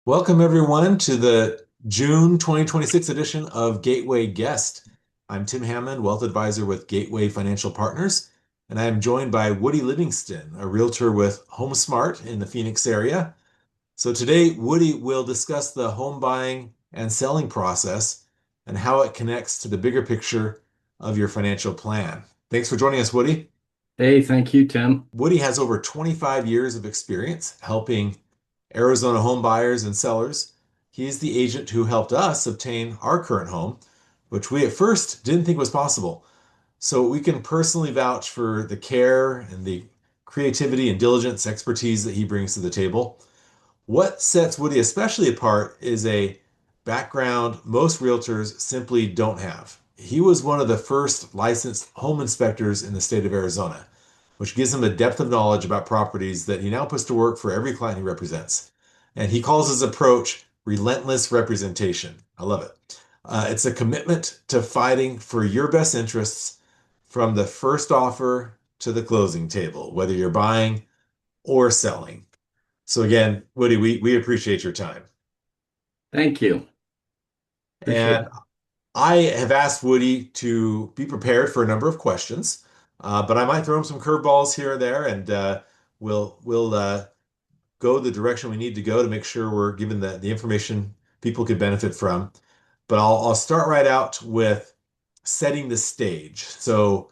Welcome, everyone, to the June 2026 edition of Gateway Guest. I'm Tim Hammond, Wealth Advisor with Gateway Financial Partners, and I am joined by Woody Livingston, a realtor with HomeSmart in the Phoenix area. So today, Woody will discuss the home buying and selling process and how it connects to the bigger picture of your financial plan. Thanks for joining us, Woody. Hey, thank you, Tim. Woody has over 25 years of experience helping Arizona home buyers and sellers. He's the agent who helped us obtain our current home, which we at first didn't think was possible. So we can personally vouch for the care and the creativity and diligence expertise that he brings to the table. What sets Woody especially apart is a background most realtors simply don't have. He was one of the first licensed home inspectors in the state of Arizona, which gives him a depth of knowledge about properties that he now puts to work for every client he represents. And he calls his approach relentless representation. I love it. It's a commitment to fighting for your best interests from the first offer to the closing table, whether you're buying or selling. So again, Woody, we appreciate your time. Thank you. Appreciate And it. I have asked Woody to be prepared for a number of questions, but I might throw him some curveballs here and there, and we'll go the direction we need to go to make sure we're given the information people could benefit from. But I'll start right out with setting the stage. So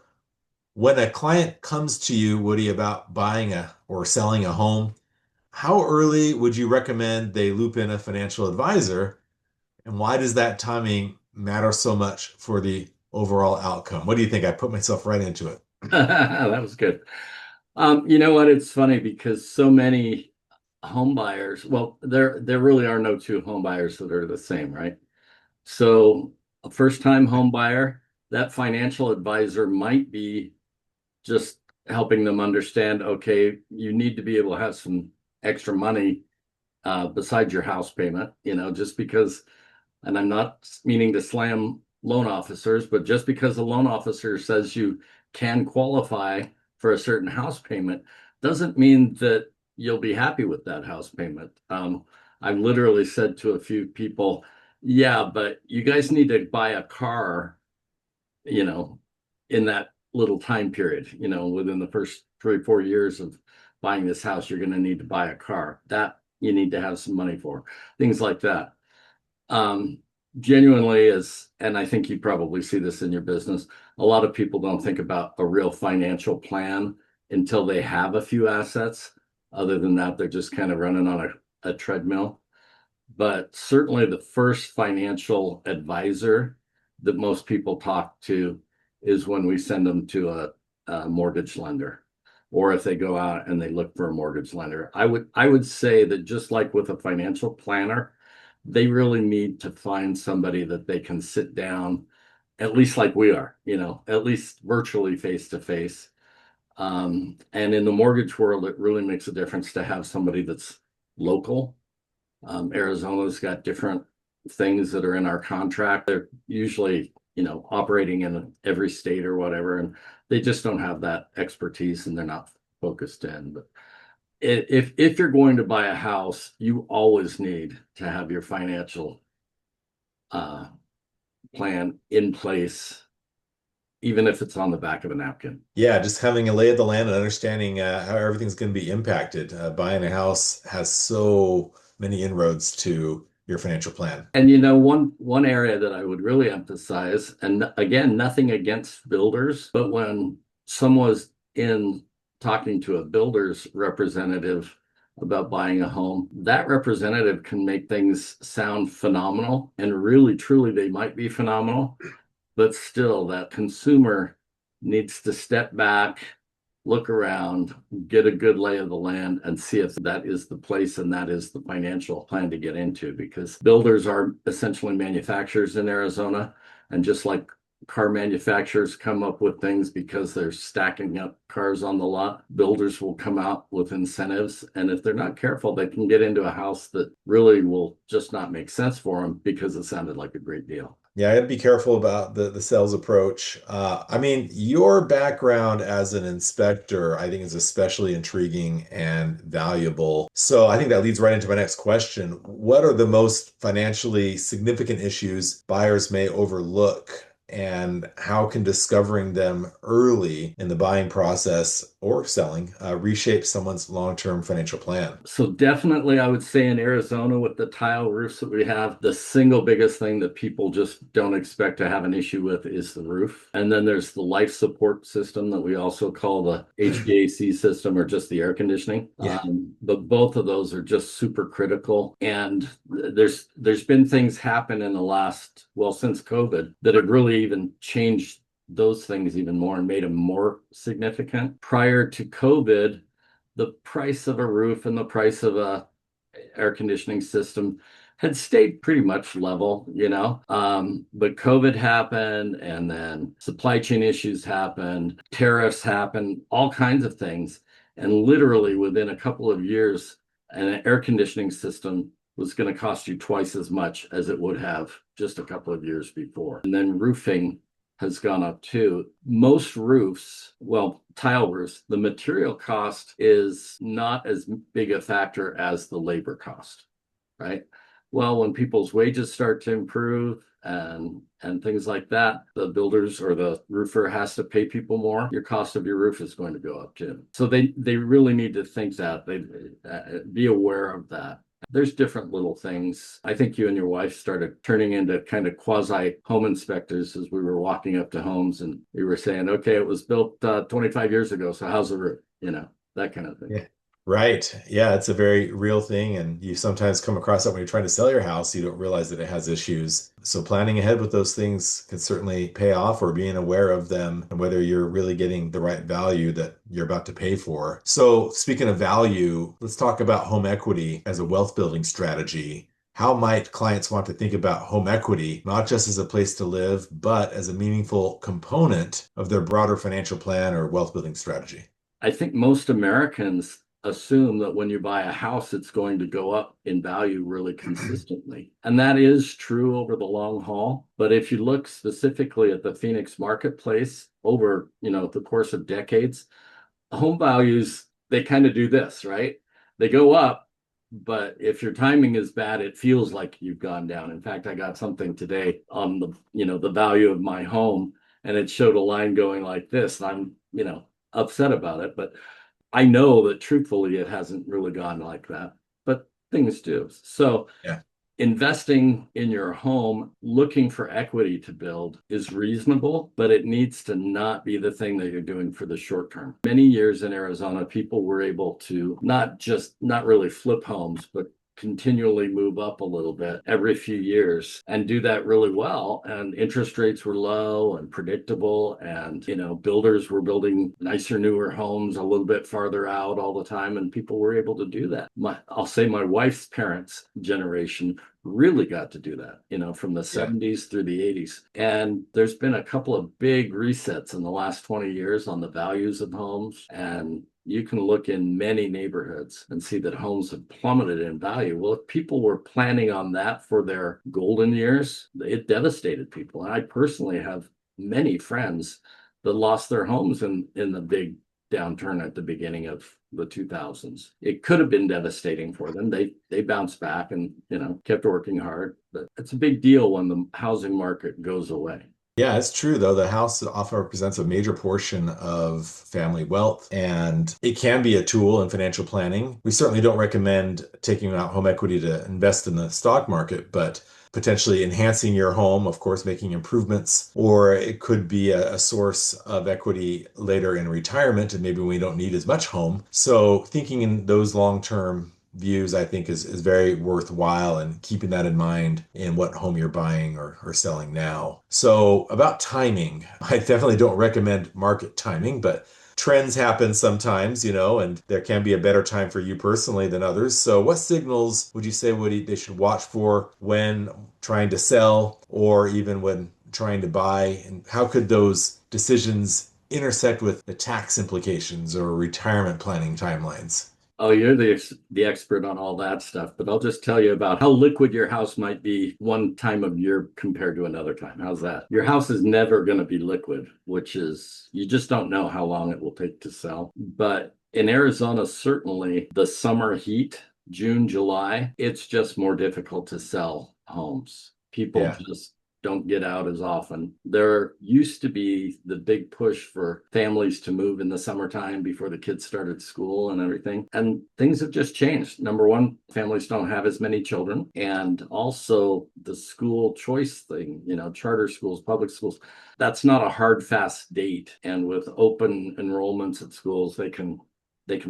when a client comes to you, Woody, about buying a or selling a home, how early would you recommend they loop in a financial advisor? And why does that timing matter so much for the overall outcome? What do you think? I put myself right into it. That was good. You know what? It's funny because so many home buyers, well, there really are no two home buyers that are the same, right? So a first-time home buyer, that financial advisor might be just helping them understand, okay, you need to be able to have some extra money besides your house payment, just because. And I'm not meaning to slam loan officers, but just because a loan officer says you can qualify for a certain house payment doesn't mean that you'll be happy with that house payment. I've literally said to a few people, yeah, but you guys need to buy a car, you know, in that little time period, within the first 3 or 4 years of buying this house, you're going to need to buy a car that you need to have some money for, things like that. um, Genuinely is, and I think you probably see this in your business, a lot of people don't think about a real financial plan until they have a few assets. Other than that, they're just kind of running on a treadmill. But certainly the first financial advisor that most people talk to is when we send them to a mortgage lender, or if they go out and they look for a mortgage lender. I would say that just like with a financial planner, they really need to find somebody that they can sit down, at least like we are, at least virtually face to face. And in the mortgage world, it really makes a difference to have somebody that's local. Arizona's got different things that are in our contract. They're usually, operating in every state or whatever, and they just don't have that expertise and they're not focused in. But if you're going to buy a house, you always need to have your financial uh, plan in place, even if it's on the back of a napkin. Yeah, just having a lay of the land and understanding how everything's going to be impacted. Buying a house has so many inroads to your financial plan. And one area that I would really emphasize, and again, nothing against builders, but when someone's in talking to a builder's representative about buying a home, that representative can make things sound phenomenal, and really, truly, they might be phenomenal, but still, that consumer needs to step back, look around, get a good lay of the land, and see if that is the place and that is the financial plan to get into. Because builders are essentially manufacturers in Arizona. And just like car manufacturers come up with things because they're stacking up cars on the lot, builders will come out with incentives. And if they're not careful, they can get into a house that really will just not make sense for them because it sounded like a great deal. Yeah, I gotta be careful about the sales approach. I mean, your background as an inspector, I think, is especially intriguing and valuable. So I think that leads right into my next question. What are the most financially significant issues buyers may overlook, and how can discovering them early in the buying process or selling reshape someone's long-term financial plan? So definitely, I would say in Arizona with the tile roofs that we have, the single biggest thing that people just don't expect to have an issue with is the roof. And then there's the life support system that we also call the HVAC system or just the air conditioning. Yeah. But both of those are just super critical. And there's been things happen in the last, well, since COVID that have really even changed those things even more and made them more significant. Prior to COVID, the price of a roof and the price of a air conditioning system had stayed pretty much level, you know. But COVID happened, and then supply chain issues happened, tariffs happened, all kinds of things. And literally within a couple of years, an air conditioning system was going to cost you twice as much as it would have just a couple of years before. And then roofing has gone up too. Most roofs, well, tile roofs, the material cost is not as big a factor as the labor cost, right? Well, when people's wages start to improve and things like that, the builders or the roofer has to pay people more. Your cost of your roof is going to go up too. So they really need to think that they be aware of that. There's different little things. I think you and your wife started turning into kind of quasi home inspectors as we were walking up to homes and we were saying, okay, it was built 25 years ago. So how's the roof? You know, that kind of thing. Yeah. Right. Yeah, it's a very real thing. And you sometimes come across that when you're trying to sell your house, you don't realize that it has issues. So planning ahead with those things can certainly pay off, or being aware of them and whether you're really getting the right value that you're about to pay for. So speaking of value, let's talk about home equity as a wealth building strategy. How might clients want to think about home equity, not just as a place to live, but as a meaningful component of their broader financial plan or wealth building strategy? I think most Americans assume that when you buy a house, it's going to go up in value really consistently. And that is true over the long haul. But if you look specifically at the Phoenix marketplace over, the course of decades, home values, they kind of do this, right? They go up, but if your timing is bad, it feels like you've gone down. In fact, I got something today on the value of my home, and it showed a line going like this. And I'm, upset about it, but I know that truthfully it hasn't really gone like that, but things do. So Yeah. investing in your home, looking for equity to build is reasonable, but it needs to not be the thing that you're doing for the short term. Many years in Arizona, people were able to not really flip homes, but continually move up a little bit every few years and do that really well. And interest rates were low and predictable. And, builders were building nicer, newer homes a little bit farther out all the time. And people were able to do that. I'll say my wife's parents' generation really got to do that, from the Yeah. 70s through the 80s. And there's been a couple of big resets in the last 20 years on the values of homes. And you can look in many neighborhoods and see that homes have plummeted in value. Well, if people were planning on that for their golden years, it devastated people. And I personally have many friends that lost their homes in the big downturn at the beginning of the 2000s. It could have been devastating for them. They bounced back and, kept working hard. But it's a big deal when the housing market goes away. Yeah, it's true though. The house often represents a major portion of family wealth, and it can be a tool in financial planning. We certainly don't recommend taking out home equity to invest in the stock market, but potentially enhancing your home, of course, making improvements, or it could be a source of equity later in retirement, and maybe we don't need as much home. So thinking in those long-term views, I think is very worthwhile, and keeping that in mind in what home you're buying or selling now. So about timing, I definitely don't recommend market timing, but trends happen sometimes, and there can be a better time for you personally than others. So what signals would you say they should watch for when trying to sell or even when trying to buy? And how could those decisions intersect with the tax implications or retirement planning timelines? Oh, you're the expert on all that stuff, but I'll just tell you about how liquid your house might be one time of year compared to another time. How's that? Your house is never going to be liquid, which is you just don't know how long it will take to sell. But in Arizona, certainly the summer heat, June, July, it's just more difficult to sell homes. People Yeah. just don't get out as often. There used to be the big push for families to move in the summertime before the kids started school and everything. And things have just changed. Number one, families don't have as many children. And also the school choice thing, charter schools, public schools, that's not a hard, fast date. And with open enrollments at schools, they can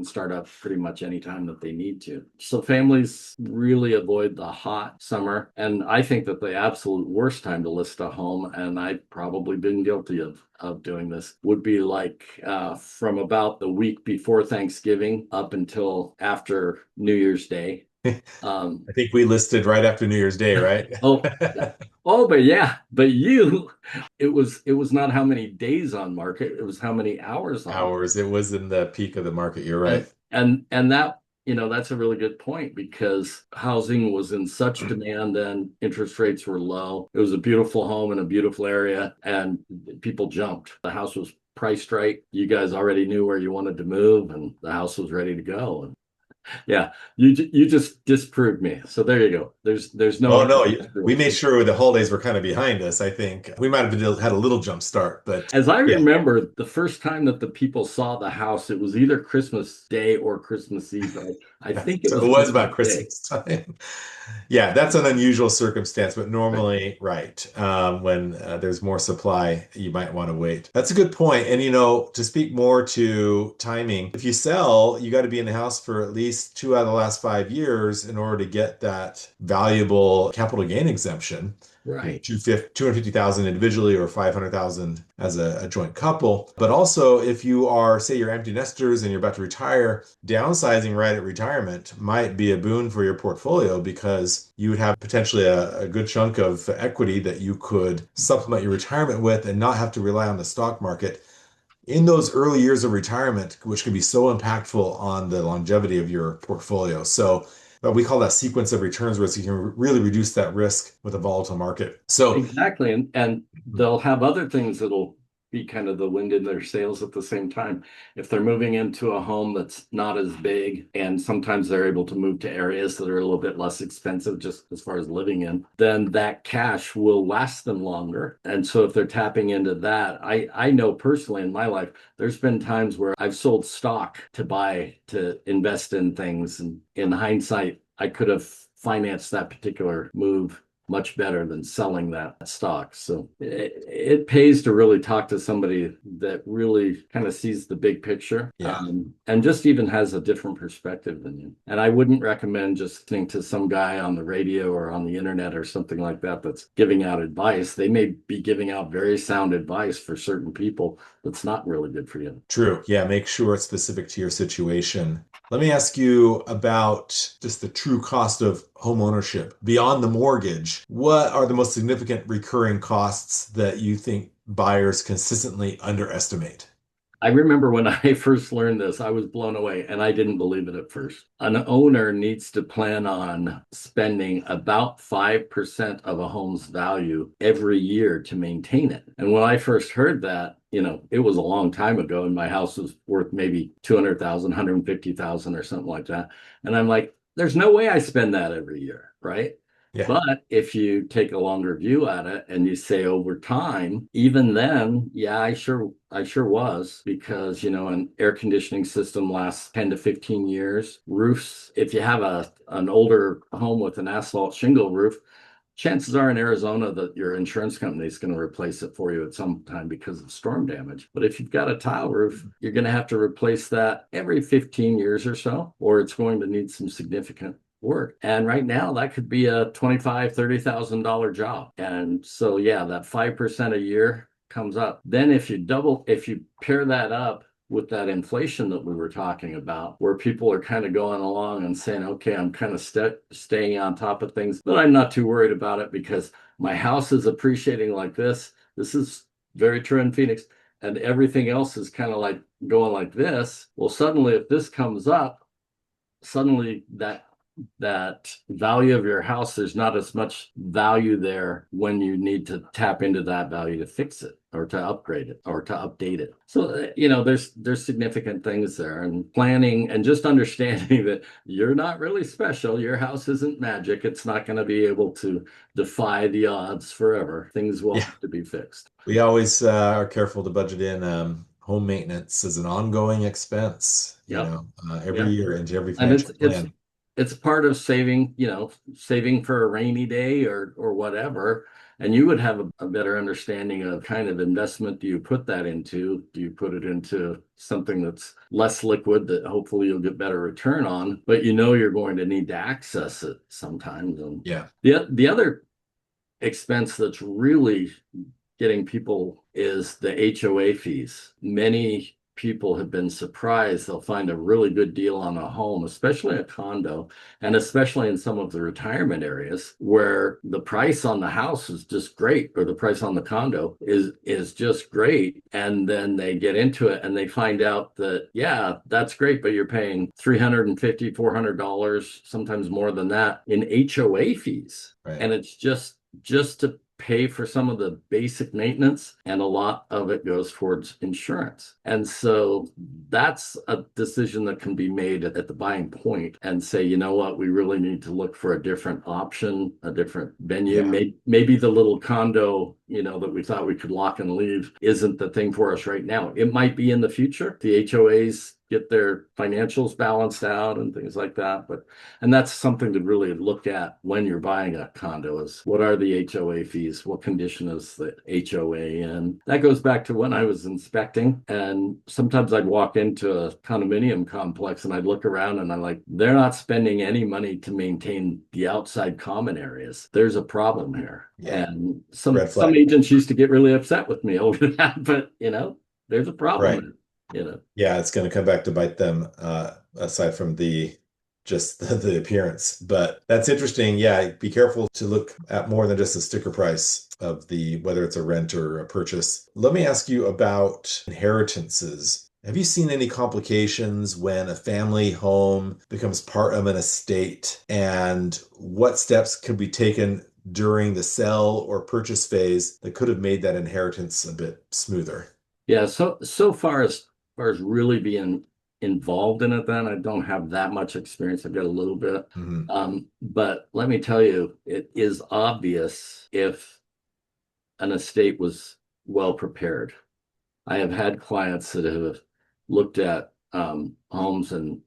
start up pretty much any time that they need to. So families really avoid the hot summer. And I think that the absolute worst time to list a home, and I've probably been guilty of doing this, would be like from about the week before Thanksgiving up until after New Year's Day. Um, I think we listed right after New Year's Day, right? oh, oh, but yeah, but it was not how many days on market, it was how many hours on market. Hours. It was in the peak of the market. You're right. And that, that's a really good point because housing was in such demand then, interest rates were low. It was a beautiful home in a beautiful area, and people jumped. The house was priced right. You guys already knew where you wanted to move, and the house was ready to go. And yeah, you just disproved me. So there you go. There's no Oh other no, we made explanation. sure the holidays were kind of behind us. I think we might have had a little jump start, but As I yeah, remember, the first time that the people saw the house, it was either Christmas Day or Christmas Eve. I yeah. think it So was it was Christmas about Day. Christmas time. Yeah, that's an unusual circumstance, but normally, right, when there's more supply, you might want to wait. That's a good point. And to speak more to timing, if you sell, you got to be in the house for at least 2 out of the last 5 years in order to get that valuable capital gain exemption. Right. 250,000 individually or 500,000 as a joint couple. But also, if you are, say, you're empty nesters and you're about to retire, downsizing right at retirement might be a boon for your portfolio because you would have potentially a good chunk of equity that you could supplement your retirement with and not have to rely on the stock market in those early years of retirement, which can be so impactful on the longevity of your portfolio. So, but we call that sequence of returns risk. You can really reduce that risk with a volatile market. So, Exactly. And they'll have other things that'll be kind of the wind in their sails at the same time. If they're moving into a home that's not as big, and sometimes they're able to move to areas that are a little bit less expensive just as far as living in, then that cash will last them longer. And so if they're tapping into that, I know personally in my life, there's been times where I've sold stock to invest in things. And in hindsight, I could have financed that particular move much better than selling that stock. So it pays to really talk to somebody that really kind of sees the big picture, yeah. and just even has a different perspective than you. And I wouldn't recommend just listening to some guy on the radio or on the internet or something like that that's giving out advice. They may be giving out very sound advice for certain people that's not really good for you. True. Yeah, make sure it's specific to your situation. Let me ask you about just the true cost of home ownership beyond the mortgage. What are the most significant recurring costs that you think buyers consistently underestimate? I remember when I first learned this, I was blown away and I didn't believe it at first. An owner needs to plan on spending about 5% of a home's value every year to maintain it. And when I first heard that, it was a long time ago and my house was worth maybe 200,000, 150,000 or something like that. And I'm like, there's no way I spend that every year, right? Yeah, But if you take a longer view at it and you say over time, even then, yeah, I sure was because, an air conditioning system lasts 10 to 15 years. Roofs, if you have an older home with an asphalt shingle roof, chances are in Arizona that your insurance company is going to replace it for you at some time because of storm damage. But if you've got a tile roof, you're going to have to replace that every 15 years or so, or it's going to need some significant work. And right now that could be a $25,000-$30,000 job. And so yeah, that 5% a year comes up. Then if you pair that up with that inflation that we were talking about, where people are kind of going along and saying, okay, I'm kind of staying on top of things, but I'm not too worried about it because my house is appreciating like this. This is very true in Phoenix. And everything else is kind of like going like this. Well, suddenly, if this comes up, suddenly that value of your house, there's not as much value there when you need to tap into that value to fix it or to upgrade it or to update it. So, there's significant things there, and planning and just understanding that you're not really special. Your house isn't magic. It's not going to be able to defy the odds forever. Things will Yeah. have to be fixed. We always are careful to budget in home maintenance as an ongoing expense, Yep. every Yeah. year into every And financial plan. it's part of saving, saving for a rainy day or whatever. And you would have a better understanding of kind of investment do you put that into? Do you put it into something that's less liquid that hopefully you'll get better return on, but you're going to need to access it sometimes. And Yeah, the other expense that's really getting people is the HOA fees. Many people have been surprised they'll find a really good deal on a home, especially a condo, and especially in some of the retirement areas where the price on the house is just great, or the price on the condo is just great. And then they get into it and they find out that, yeah, that's great, but you're paying $350, $400, sometimes more than that in HOA fees. right. And it's just to pay for some of the basic maintenance, and a lot of it goes towards insurance. And so that's a decision that can be made at the buying point and say, you know what, we really need to look for a different option, a different venue. Yeah, Maybe the little condo, that we thought we could lock and leave isn't the thing for us right now. It might be in the future. The HOAs get their financials balanced out and things like that. And that's something to really look at when you're buying a condo is what are the HOA fees? What condition is the HOA in? That goes back to when I was inspecting. And sometimes I'd walk into a condominium complex and I'd look around and I'm like, they're not spending any money to maintain the outside common areas. There's a problem here. yeah. And some Red flag. agents used to get really upset with me over that, but there's a Right. problem. You know. Yeah, it's going to come back to bite them, aside from the just the appearance. But that's interesting. Yeah, be careful to look at more than just the sticker price of the whether it's a rent or a purchase. Let me ask you about inheritances. Have you seen any complications when a family home becomes part of an estate, and what steps could be taken during the sell or purchase phase that could have made that inheritance a bit smoother? Yeah, so far as really being involved in it, then I don't have that much experience. I've got a little bit. Mhm. But let me tell you, it is obvious if an estate was well prepared. I have had clients that have looked at homes and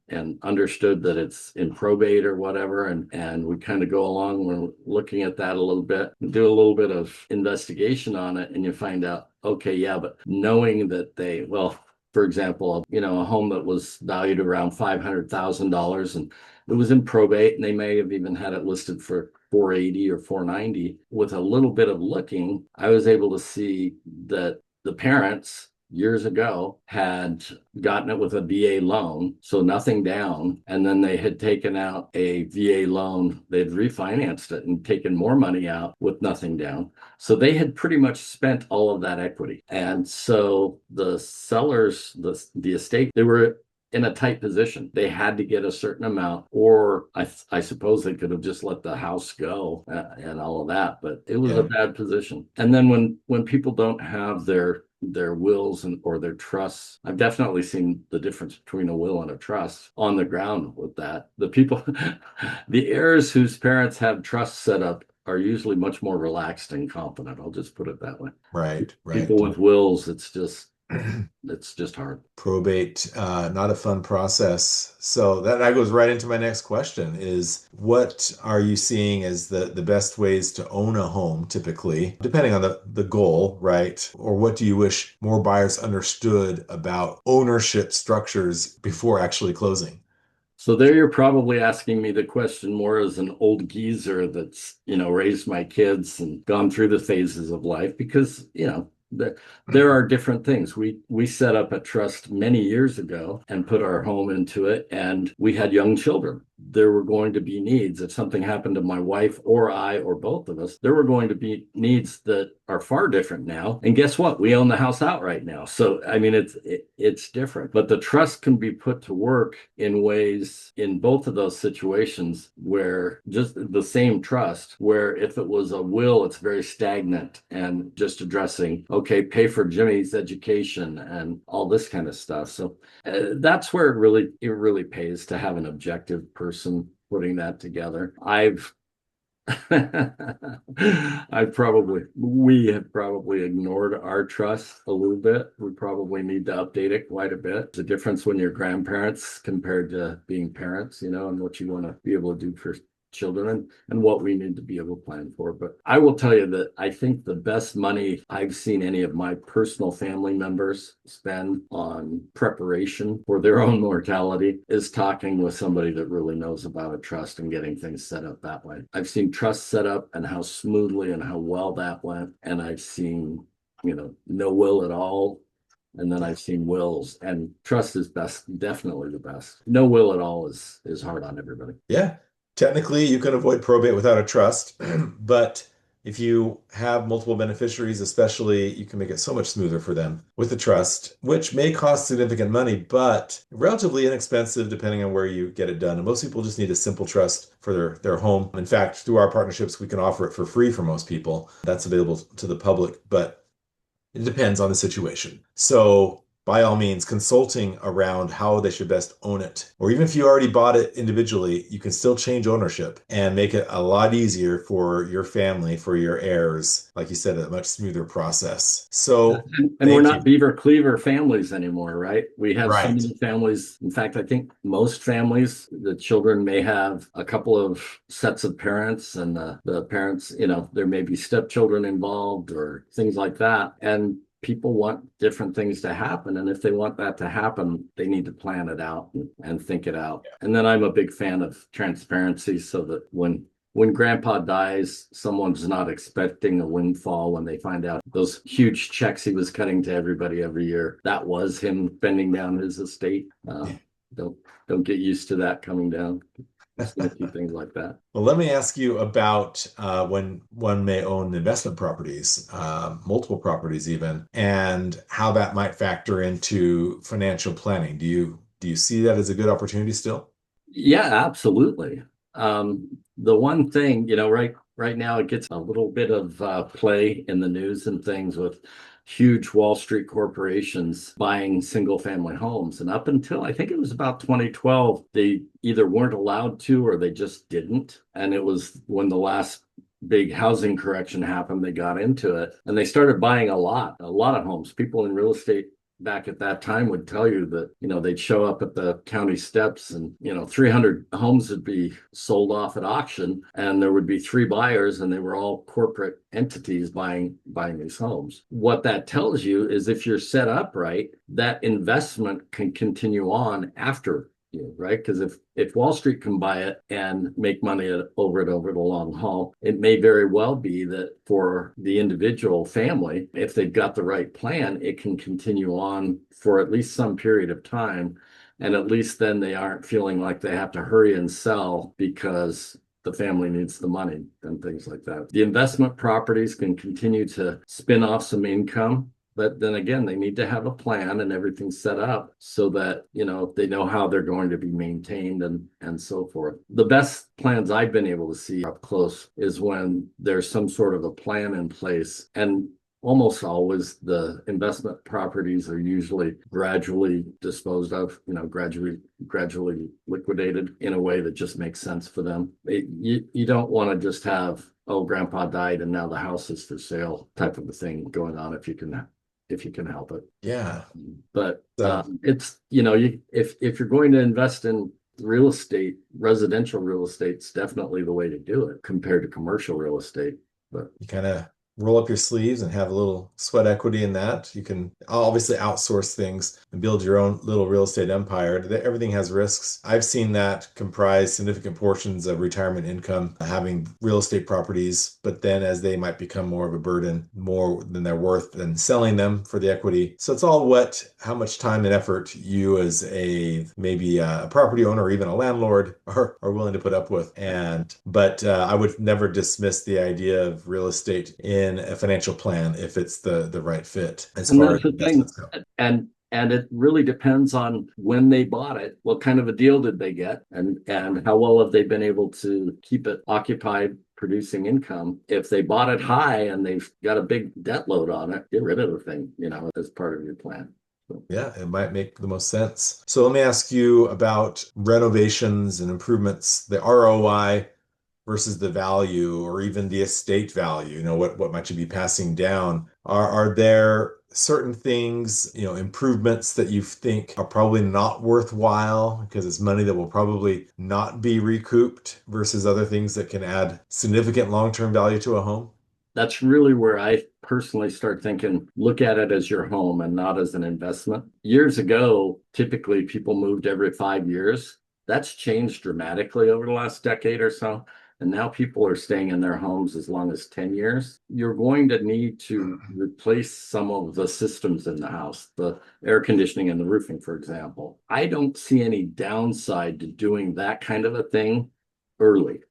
understood that it's in probate or whatever, and we kind of go along. We're looking at that a little bit, do a little bit of investigation on it, and you find out, okay, yeah, but knowing that well, for example, a home that was valued around $500,000 and it was in probate, and they may have even had it listed for 480 or 490. With a little bit of looking, I was able to see that the parents years ago had gotten it with a VA loan, so nothing down. And then they had taken out a VA loan. They'd refinanced it and taken more money out with nothing down. So they had pretty much spent all of that equity. And so the sellers, the estate, they were in a tight position. They had to get a certain amount, or I suppose they could have just let the house go and all of that, but it was a Yeah, bad position. And then when people don't have their wills or their trusts, I've definitely seen the difference between a will and a trust on the ground with that. The people, the heirs whose parents have trusts set up are usually much more relaxed and confident. I'll just put it that way. right, People right. with wills, it's just hard. Probate, not a fun process. So that goes right into my next question is what are you seeing as the best ways to own a home typically, depending on the goal, right? Or what do you wish more buyers understood about ownership structures before actually closing? So there you're probably asking me the question more as an old geezer that's, raised my kids and gone through the phases of life because, there are different things. We set up a trust many years ago and put our home into it, and we had young children. there were going to be needs. If something happened to my wife or I or both of us, there were going to be needs that are far different now. And guess what? We own the house outright now. So I mean, it's different. But the trust can be put to work in ways in both of those situations where just the same trust, where if it was a will, it's very stagnant and just addressing, okay, pay for Jimmy's education and all this kind of stuff. So that's where it really pays to have an objective person putting that together. We have probably ignored our trust a little bit. We probably need to update it quite a bit. The difference when you're grandparents compared to being parents, and what you want to be able to do for children and what we need to be able to plan for. But I will tell you that I think the best money I've seen any of my personal family members spend on preparation for their own mortality is talking with somebody that really knows about a trust and getting things set up that way. I've seen trusts set up and how smoothly and how well that went. And I've seen, no will at all. And then I've seen wills, and trust is best, definitely the best. No will at all is hard on everybody. Yeah. Technically, you can avoid probate without a trust, but if you have multiple beneficiaries, especially, you can make it so much smoother for them with a trust, which may cost significant money, but relatively inexpensive depending on where you get it done. And most people just need a simple trust for their home. In fact, through our partnerships, we can offer it for free for most people. That's available to the public, but it depends on the situation. So by all means, consulting around how they should best own it. Or even if you already bought it individually, you can still change ownership and make it a lot easier for your family, for your heirs. Like you said, a much smoother process. So And we're thank not you. beaver cleaver families anymore, right? We have so Right. many families. In fact, I think most families, the children may have a couple of sets of parents, and the parents, there may be stepchildren involved or things like that. And people want different things to happen. And if they want that to happen, they need to plan it out and think it out. And then I'm a big fan of transparency so that when grandpa dies, someone's not expecting a windfall when they find out those huge checks he was cutting to everybody every year. That was him spending down his estate. Don't don't get used to that coming down. I've seen a few things like that. Well, let me ask you about when one may own investment properties, multiple properties even, and how that might factor into financial planning. Do you see that as a good opportunity still? Yeah, absolutely. The one thing, right now it gets a little bit of play in the news and things with huge Wall Street corporations buying single family homes. And up until I think it was about 2012, they either weren't allowed to or they just didn't. And it was when the last big housing correction happened, they got into it and they started buying a lot of homes. People in real estate back at that time would tell you that, they'd show up at the county steps and, 300 homes would be sold off at auction and there would be three buyers and they were all corporate entities buying these homes. What that tells you is if you're set up right, that investment can continue on after you, right? Because if Wall Street can buy it and make money over it over the long haul, it may very well be that for the individual family, if they've got the right plan, it can continue on for at least some period of time. And at least then they aren't feeling like they have to hurry and sell because the family needs the money and things like that. The investment properties can continue to spin off some income. But then again, they need to have a plan and everything set up so that, they know how they're going to be maintained and so forth. The best plans I've been able to see up close is when there's some sort of a plan in place. And almost always the investment properties are usually gradually disposed of, gradually liquidated in a way that just makes sense for them. You don't want to just have, oh, grandpa died and now the house is for sale type of a thing going on if you can help it. Yeah. But So it's, if you're going to invest in real estate, residential real estate's definitely the way to do it compared to commercial real estate. But you kind of roll up your sleeves and have a little sweat equity in that. You can obviously outsource things and build your own little real estate empire. Everything has risks. I've seen that comprise significant portions of retirement income, having real estate properties, but then as they might become more of a burden, more than they're worth, than selling them for the equity. So it's all how much time and effort you as maybe a property owner or even a landlord are willing to put up with. But I would never dismiss the idea of real estate in a financial plan if it's the right fit as And far that's as the thing. investments go. And it really depends on when they bought it, what kind of a deal did they get, and how well have they been able to keep it occupied, producing income. If they bought it high and they've got a big debt load on it, get rid of the thing, as part of your plan. So Yeah, it might make the most sense. So let me ask you about renovations and improvements, the ROI versus the value or even the estate value. What might you be passing down? Are there certain things, improvements that you think are probably not worthwhile because it's money that will probably not be recouped versus other things that can add significant long-term value to a home? that's really where I personally start thinking, look at it as your home and not as an investment. Years ago, typically people moved every 5 years. That's changed dramatically over the last decade or so. And now people are staying in their homes as long as 10 years. You're going to need to replace some of the systems in the house, the air conditioning and the roofing, for example. I don't see any downside to doing that kind of a thing early.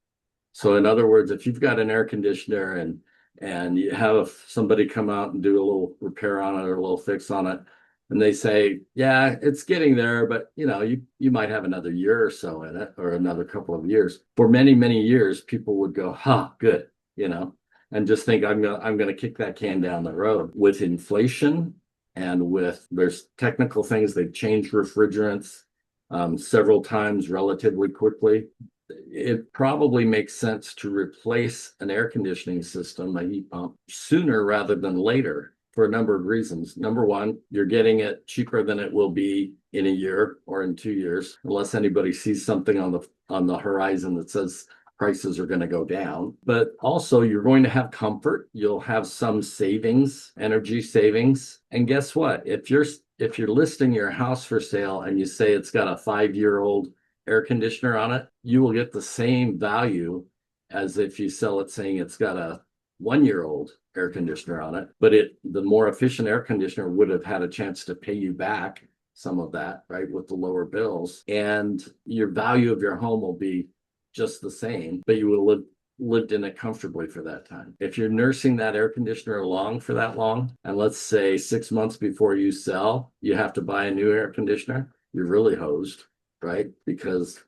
So in other words, if you've got an air conditioner and you have somebody come out and do a little repair on it or a little fix on it, and they say, yeah, it's getting there, but you might have another year or so in it or another couple of years. For many, many years, people would go, huh, good, and just think I'm gonna kick that can down the road. With inflation and there's technical things, they've changed refrigerants several times relatively quickly. It probably makes sense to replace an air conditioning system, a heat pump, sooner rather than later for a number of reasons. Number one, you're getting it cheaper than it will be in a year or in 2 years, unless anybody sees something on the horizon that says prices are going to go down. But also, you're going to have comfort. You'll have some savings, energy savings. And guess what? If you're listing your house for sale and you say it's got a 5-year-old air conditioner on it, you will get the same value as if you sell it saying it's got a 1-year-old air conditioner on it. But the more efficient air conditioner would have had a chance to pay you back some of that, right, with the lower bills. And your value of your home will be just the same, but you will lived in it comfortably for that time. If you're nursing that air conditioner along for that long, and let's say 6 months before you sell, you have to buy a new air conditioner, you're really hosed, right? Because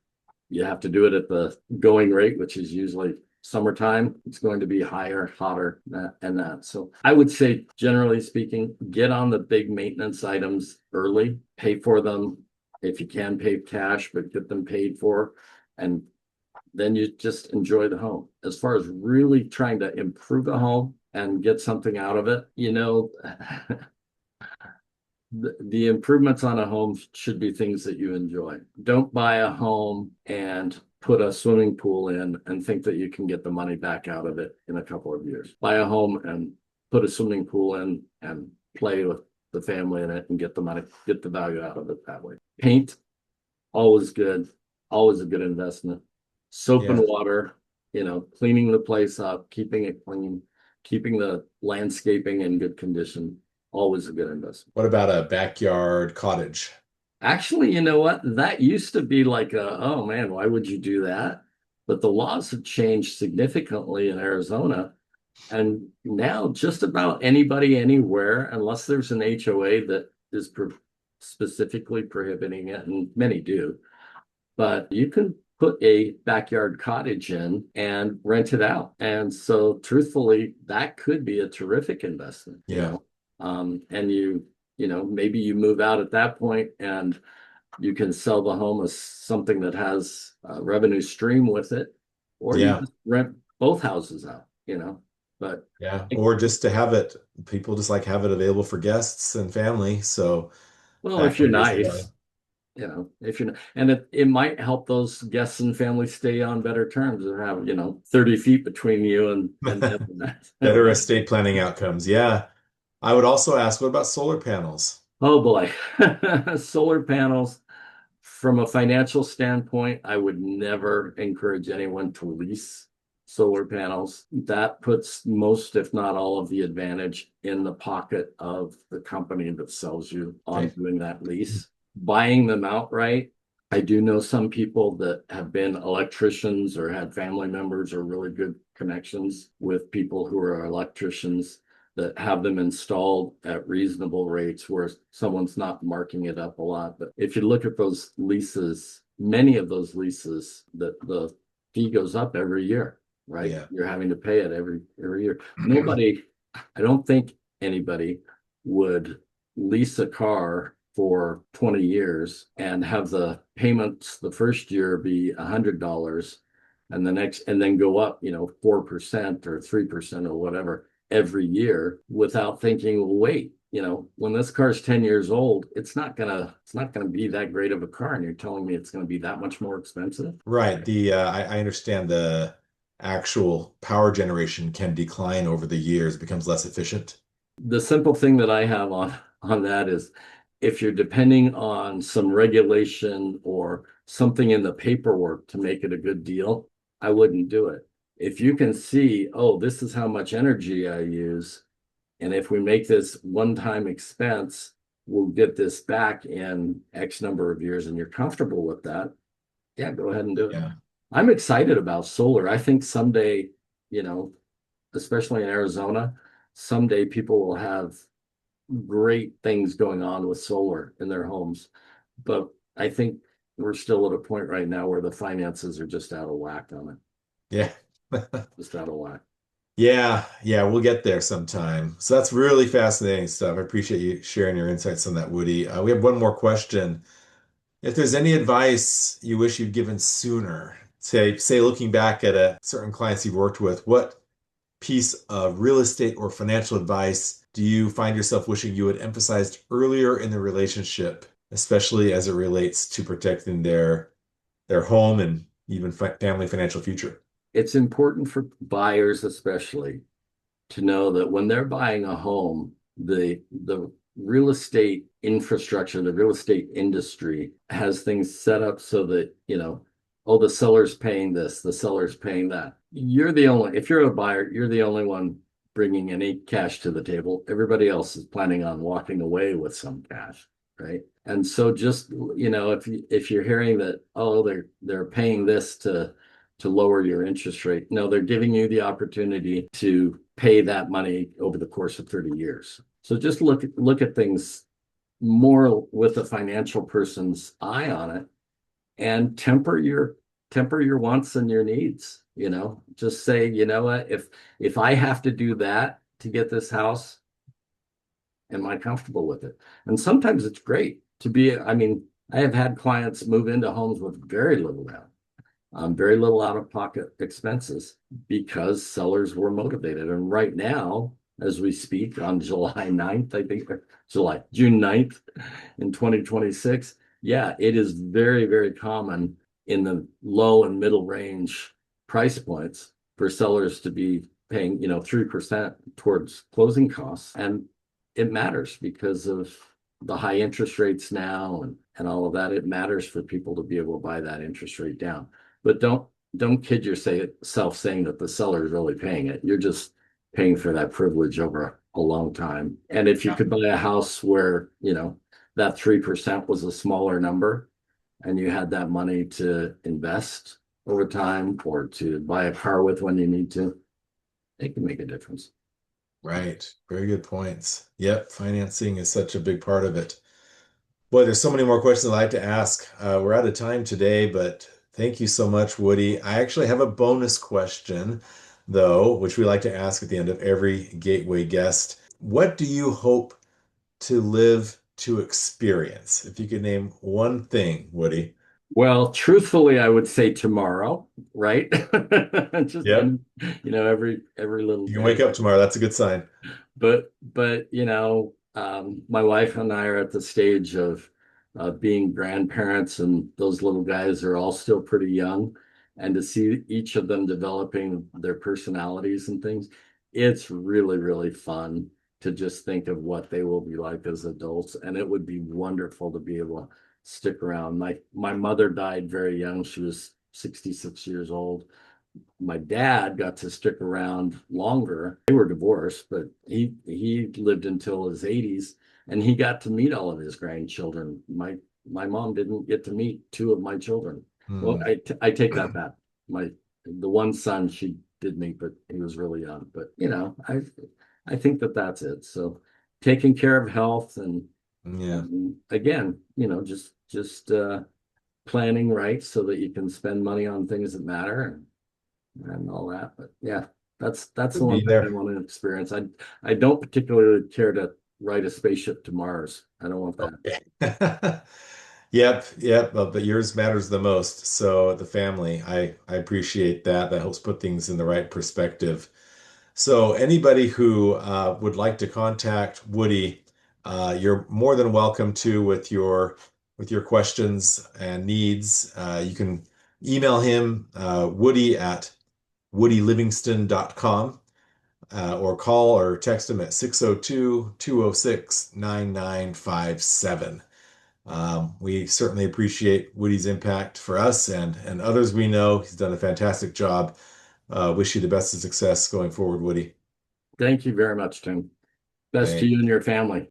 you have to do it at the going rate, which is usually summertime. It's going to be higher, hotter, and that. So I would say, generally speaking, get on the big maintenance items early, pay for them. If you can pay cash, but get them paid for, and then you just enjoy the home. As far as really trying to improve the home and get something out of it, the improvements on a home should be things that you enjoy. Don't buy a home and put a swimming pool in and think that you can get the money back out of it in a couple of years. Buy a home and put a swimming pool in and play with the family in it and get the money, get the value out of it that way. Paint, always good, always a good investment. Soap and Yeah. water, cleaning the place up, keeping it clean, keeping the landscaping in good condition, always a good investment. What about a backyard cottage? Actually, you know what? That used to be like oh man, why would you do that? But the laws have changed significantly in Arizona. And now just about anybody anywhere, unless there's an HOA that is specifically prohibiting it, and many do, but you can put a backyard cottage in and rent it out. And so truthfully, that could be a terrific investment, Yeah. and maybe you move out at that point and you can sell the home as something that has a revenue stream with it, or you Yeah. just rent both houses out, but Yeah. Or just to have it, people just like have it available for guests and family. So well, that if you're can raise the value. nice. if you're, and it might help those guests and families stay on better terms and have, 30 feet between you and them. Better Right? estate planning outcomes. Yeah. I would also ask, what about solar panels? Oh boy. Solar panels, from a financial standpoint, I would never encourage anyone to lease solar panels. That puts most, if not all, of the advantage in the pocket of the company that sells you on Okay. doing that lease. Buying them outright, I do know some people that have been electricians or had family members or really good connections with people who are electricians that have them installed at reasonable rates where someone's not marking it up a lot. But if you look at those leases, many of those leases, the fee goes up every year, right? Yeah. You're having to pay it every year. Nobody, I don't think anybody would lease a car for 20 years and have the payments the first year be $100 and then go up, 4% or 3% or whatever every year without thinking, well, wait, when this car's 10 years old, it's not gonna be that great of a car, and you're telling me it's gonna be that much more expensive. Right. I understand the actual power generation can decline over the years, becomes less efficient. The simple thing that I have on that is if you're depending on some regulation or something in the paperwork to make it a good deal, I wouldn't do it. If you can see, oh, this is how much energy I use, and if we make this one-time expense, we'll get this back in X number of years, and you're comfortable with that, yeah, go ahead and do it. Yeah. I'm excited about solar. I think someday, you know, especially in Arizona, someday people will have great things going on with solar in their homes. But I think we're still at a point right now where the finances are just out of whack on it, Yeah. just out of whack. Yeah, yeah, we'll get there sometime. So that's really fascinating stuff. I appreciate you sharing your insights on that, Woody. We have one more question. If there's any advice you wish you'd given sooner, say looking back at a certain clients you've worked with, what piece of real estate or financial advice do you find yourself wishing you had emphasized earlier in the relationship, especially as it relates to protecting their home and even family financial future? It's important for buyers, especially, to know that when they're buying a home, the real estate infrastructure, the real estate industry has things set up so that, oh, the seller's paying this, the seller's paying that. If you're a buyer, you're the only one bringing any cash to the table. Everybody else is planning on walking away with some cash, right? And so just, if you're hearing that, oh, they're paying this to lower your interest rate. No, they're giving you the opportunity to pay that money over the course of 30 years. So just look at things more with a financial person's eye on it and temper your wants and your needs, Just say, you know what, if I have to do that to get this house, am I comfortable with it? And sometimes it's great to be, I mean, I have had clients move into homes with very little down, very little out-of-pocket expenses because sellers were motivated. And right now, as we speak on July 9th, I think, or June 9th in 2026, yeah, it is very, very common in the low and middle range price points for sellers to be paying, 3% towards closing costs. And it matters because of the high interest rates now and all of that. It matters for people to be able to buy that interest rate down. But don't kid yourself saying that the seller is really paying it. You're just paying for that privilege over a long time. And if you Yeah. could buy a house where, that 3% was a smaller number and you had that money to invest over time or to buy a car with when you need to, it can make a difference. Right. Very good points. Yep. Financing is such a big part of it. Boy, there's so many more questions I'd like to ask. We're out of time today, but thank you so much, Woody. I actually have a bonus question, though, which we like to ask at the end of every Gateway guest. What do you hope to live to experience? If you could name one thing, Woody. Well, truthfully, I would say tomorrow, right? Just Yep. and every little You can wake day. up tomorrow. That's a good sign. But my wife and I are at the stage of being grandparents, and those little guys are all still pretty young, and to see each of them developing their personalities and things, it's really, really fun to just think of what they will be like as adults. And it would be wonderful to be able to stick around. My mother died very young. She was 66 years old. My dad got to stick around longer. They were divorced, but he lived until his 80s, and he got to meet all of his grandchildren. My mom didn't get to meet two of my children. Well, Hmm. I take that back. My the one son she did meet, but he was really young. But I think that that's it. So taking care of health Yeah. and again, just planning right so that you can spend money on things that matter and all that. But yeah, that's the Could one be thing I there. want to experience. I don't particularly care to ride a spaceship to Mars. I don't want that. Okay. Yep, yep. But yours matters the most. So the family, I appreciate that. That helps put things in the right perspective. So anybody who would like to contact Woody, you're more than welcome to with your questions and needs. You can email him Woody at woodylivingston.com or call or text him at 602-206-9957. We certainly appreciate Woody's impact for us and others we know. He's done a fantastic job. Wish you the best of success going forward, Woody. Thank you very much, Tim. Best to Thanks. you and your family.